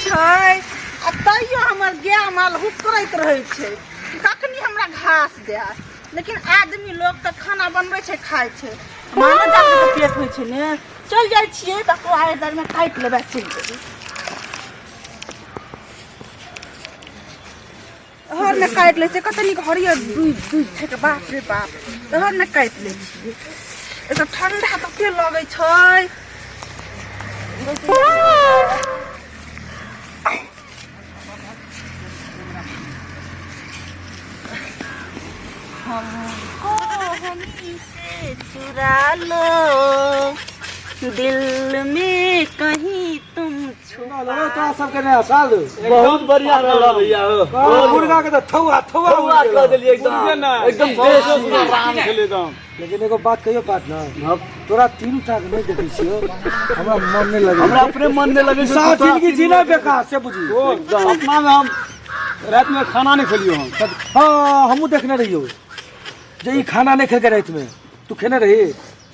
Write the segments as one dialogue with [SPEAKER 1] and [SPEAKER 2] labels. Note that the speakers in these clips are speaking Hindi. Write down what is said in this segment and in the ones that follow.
[SPEAKER 1] छै आ तैयो हमर गाय माल हुक करैत रहै छै कखनी हमरा घास दे लेकिन आदमी लोग तऽ खाना बनबै छै खाइ छै मानो जाके तऽ पेट होइ छै ने चल जाइ छियै तऽ तो आए दर में काटि लेबै चलि जेबै हर ने काटि लै छै कतनी हरियर दूध छै के बाप रे बाप हर ने काटि लै छियै एतऽ ठंडा कते लगै छै हमको हमी से चुरा लो दिल में कहीं तुम छुपा लो
[SPEAKER 2] तो सब के नया साल
[SPEAKER 3] बहुत बढ़िया रहला भैया हो
[SPEAKER 2] मुर्गा के तो थौआ
[SPEAKER 3] कर देलिए एकदम देश आराम से एकदम।
[SPEAKER 2] लेकिन एगो बात कहियो बात ना तोरा 3 टाक नहीं देखै छियो हमरा मन नहीं लगे
[SPEAKER 3] हमरा अपने मन नहीं लगे
[SPEAKER 2] साथ जिंदगी जीना बेकार से बुझी
[SPEAKER 3] अपना में हम रात में खाना नहीं खेलियो हम
[SPEAKER 2] हां हमहू देखने रहियो जे ई खाना नहीं खेल के रात में तू खेने रही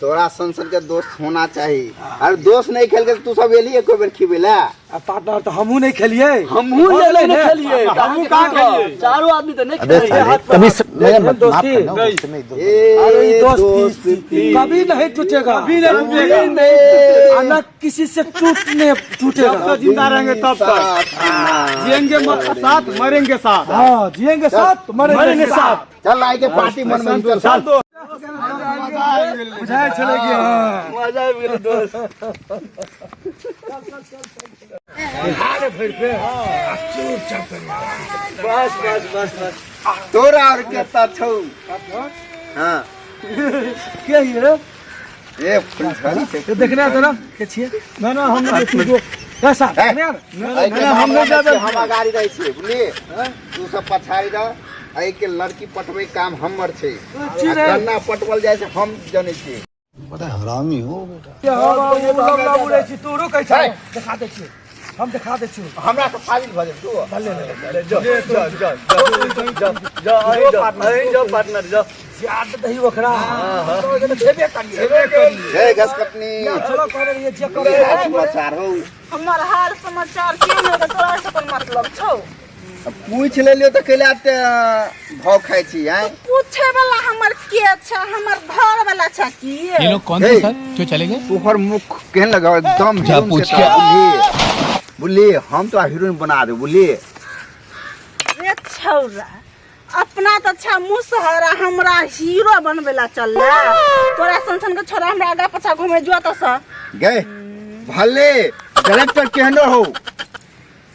[SPEAKER 4] तोरा संसद के दोस्त होना चाहिए और दोस्त नहीं खेल के तू सब एली एको बेर खिबेला
[SPEAKER 2] आ पार्टनर तो हमहू नहीं खेलिए
[SPEAKER 3] हमहू नहीं खेलिए हमहू कहां खेलिए चारों आदमी तो नहीं खेलिए
[SPEAKER 2] कभी दोस्ती अरे ये दोस्ती कभी नहीं टूटेगा
[SPEAKER 3] कभी नहीं
[SPEAKER 2] अलग किसी से टूटेगा
[SPEAKER 3] तक जिंदा रहेंगे तब तक जिएंगे साथ मरेंगे साथ
[SPEAKER 2] हाँ जिएंगे साथ मरेंगे साथ
[SPEAKER 4] चल आई के पार्टी मन में चल
[SPEAKER 2] बुझाए चलेगी हाँ
[SPEAKER 3] मजा आ गेल दोस्त बस बस बस बस
[SPEAKER 4] तोरा और केता छौ हां
[SPEAKER 2] क्या ये रे
[SPEAKER 4] ए फुलझड़ी से
[SPEAKER 2] तो देखना है ना के छिए ना ना हम नहीं देखो कैसा
[SPEAKER 4] हम नहीं जाबे हम आगाड़ी रहै छी बुझलिए तू सब पछाड़ी रह आई के लड़की पटवे काम हमर छै गन्ना पटवल जाय से हम जनै छी
[SPEAKER 5] बड़ा हरामी हो बेटा
[SPEAKER 2] ये हम लोग ना बुझै छी तू रुकै छै दिखा दे छी हम दिखा दे छी
[SPEAKER 4] हमरा तो फाजिल भ जे तू
[SPEAKER 3] जा जा पार्टनर जा
[SPEAKER 2] याद दही ओकरा तो जे छेबे करिए
[SPEAKER 4] जय घसकटनी
[SPEAKER 2] चलो करे ये चेक करे
[SPEAKER 4] समाचार हो
[SPEAKER 1] हमर हाल समाचार के ने तो तोरा से कोन मतलब छौ
[SPEAKER 4] पूछ ले लियो त कैला भाव खाइ छी हैं
[SPEAKER 1] पूछे वाला हमर के छै हमर घर वाला छै की
[SPEAKER 6] ये लोग कौन थे सर जो चले गए?
[SPEAKER 4] तोहर मुख केहन लगा एकदम
[SPEAKER 6] जा पूछ के
[SPEAKER 4] बुझली हम तो हीरोइन बना दे बुझली
[SPEAKER 1] रे छौरा अपना तो अच्छा मुसहरा हमरा हीरो बनवेला चलले तोरा संसन के छोरा हमरा आगा पछा घुमे जो त स
[SPEAKER 4] गए भले कलेक्टर केहनो हो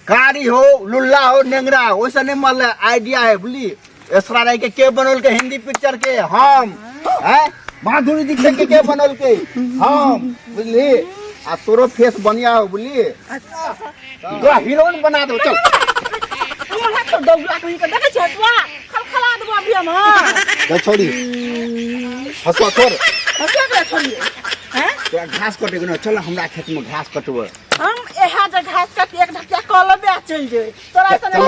[SPEAKER 4] कारी हो लुल्ला हो नेंगरा वैसा नहीं मल आइडिया है बुझली ऐसा रह के बनल के हिंदी पिक्चर के हम हैं माधुरी दीक्षित के बनल के हम बुझली आ तोरो फेस बढ़िया हो बुझली तो हीरोइन बना दो चल
[SPEAKER 1] हमर हाथ तो दौड़ा कहीं के देखे छै तोरा खलखला देबो अभी हम
[SPEAKER 4] जा छोड़ी हंसवा छोड़
[SPEAKER 1] हंसिया के छोड़ी हैं
[SPEAKER 4] तोरा घास कटे के चल हमरा खेत में घास कटबो
[SPEAKER 1] हम एहा जे घास काट एक ढकिया कलबे चल जे तोरा से नहीं ओ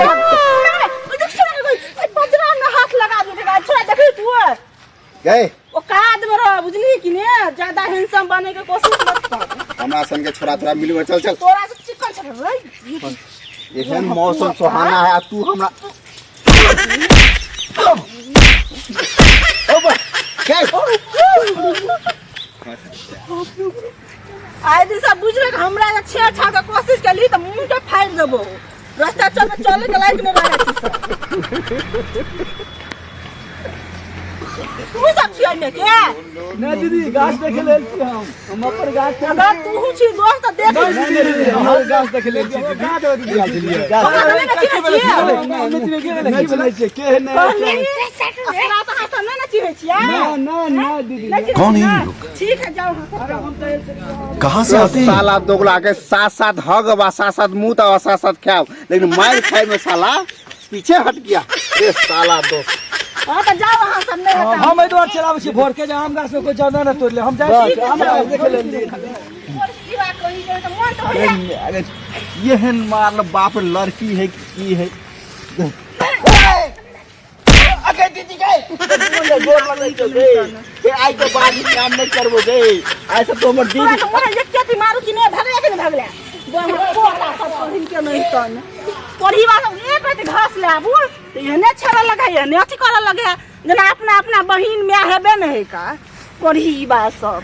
[SPEAKER 1] देख छोरा कोई बजरा में हाथ लगा दे छोरा देखी तू
[SPEAKER 4] गए
[SPEAKER 1] ओ काद में रह बुझली कि ने ज्यादा हैंडसम बने के कोशिश मत कर
[SPEAKER 4] हमरा संग के छोरा तोरा मिलबे चल चल
[SPEAKER 1] तोरा से चिकन छ रे
[SPEAKER 4] एहन मौसम सुहाना है तू हमरा
[SPEAKER 1] आइ दिन सब बुझ रे हमरा जे छे छा के कोशिश केली त मुंह के फाड़ देबो रास्ता चले के लायक नहीं रहे तू सब छियै में के
[SPEAKER 3] ना दीदी गाछ देखे ले हम अपन गाछ
[SPEAKER 1] अगर तू छी दोस्त त देख
[SPEAKER 3] हम गाछ देखे ले दीदी गाछ लिए के नहीं
[SPEAKER 1] अपना तो हाथ ना चिहे छियै
[SPEAKER 3] ना दीदी
[SPEAKER 5] कौन है ये लोग
[SPEAKER 1] ठीक है जाओ
[SPEAKER 5] कहाँ से आते हैं
[SPEAKER 4] साला दोगला के साथ साथ हग बा साथ साथ मुंह ता साथ साथ खाओ लेकिन मार खाए में साला पीछे हट गया ए साला दोस्त
[SPEAKER 1] हां तो जाओ वहां सब नहीं होता
[SPEAKER 2] हम इधर चलावे छी भोर के जे आम गाछ में कोई ज्यादा ना तोड़ ले हम जाए
[SPEAKER 3] हमरा देख ले
[SPEAKER 1] और ई बात कोई जे तो मन तो होया
[SPEAKER 4] अरे ये मार बाप लड़की है की है अगे दीदी गए जोर लगे तो गए फिर आई के बाद काम नहीं करबो गए ऐसे तो हमर
[SPEAKER 1] तोरा
[SPEAKER 4] दीदी
[SPEAKER 1] तो मोरे एक केती मारू कि नहीं भगले कि नहीं भगले कोटा सब पहिन के नहीं तन पढ़ी बात एक रति घास ले आबू तो एहने छेड़ा लगा एहने अथी करे लगे जना अपना अपना बहिन में हेबे नहीं का पढ़ी बात सब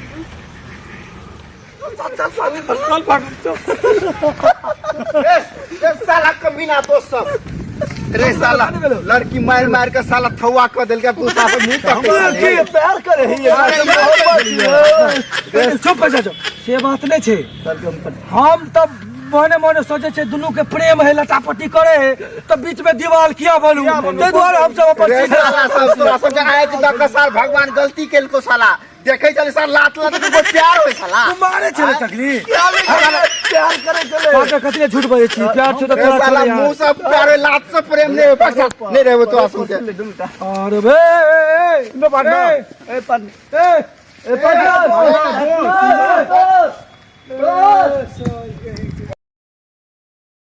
[SPEAKER 4] ए साला कमीना तो सब रे साला लड़की मार मार के साला थवा कर देल के तू साफ मुंह तक
[SPEAKER 2] प्यार करे है चुप कर जा से बात नहीं छे हम तब मने मने सोचे छे दुनू के प्रेम है लटापटी करे है तो बीच में दीवार किया बोलू ते द्वारा हम सब अपन
[SPEAKER 4] रे साला सब तोरा सब आए तो दक साल भगवान गलती केल को साला देखे चले साला लात लात को प्यार होय साला
[SPEAKER 2] मारे छे तकली
[SPEAKER 4] प्यार करे चले
[SPEAKER 2] बात कतले झूठ बोले छी प्यार छे तो
[SPEAKER 4] रे
[SPEAKER 2] तोरा
[SPEAKER 4] साला मुंह सब प्यार है, लात से प्रेम नहीं हो पासा नहीं रहबो तो आसू के
[SPEAKER 2] अरे बे ए पार्टनर ए पार्टनर ए पार्टनर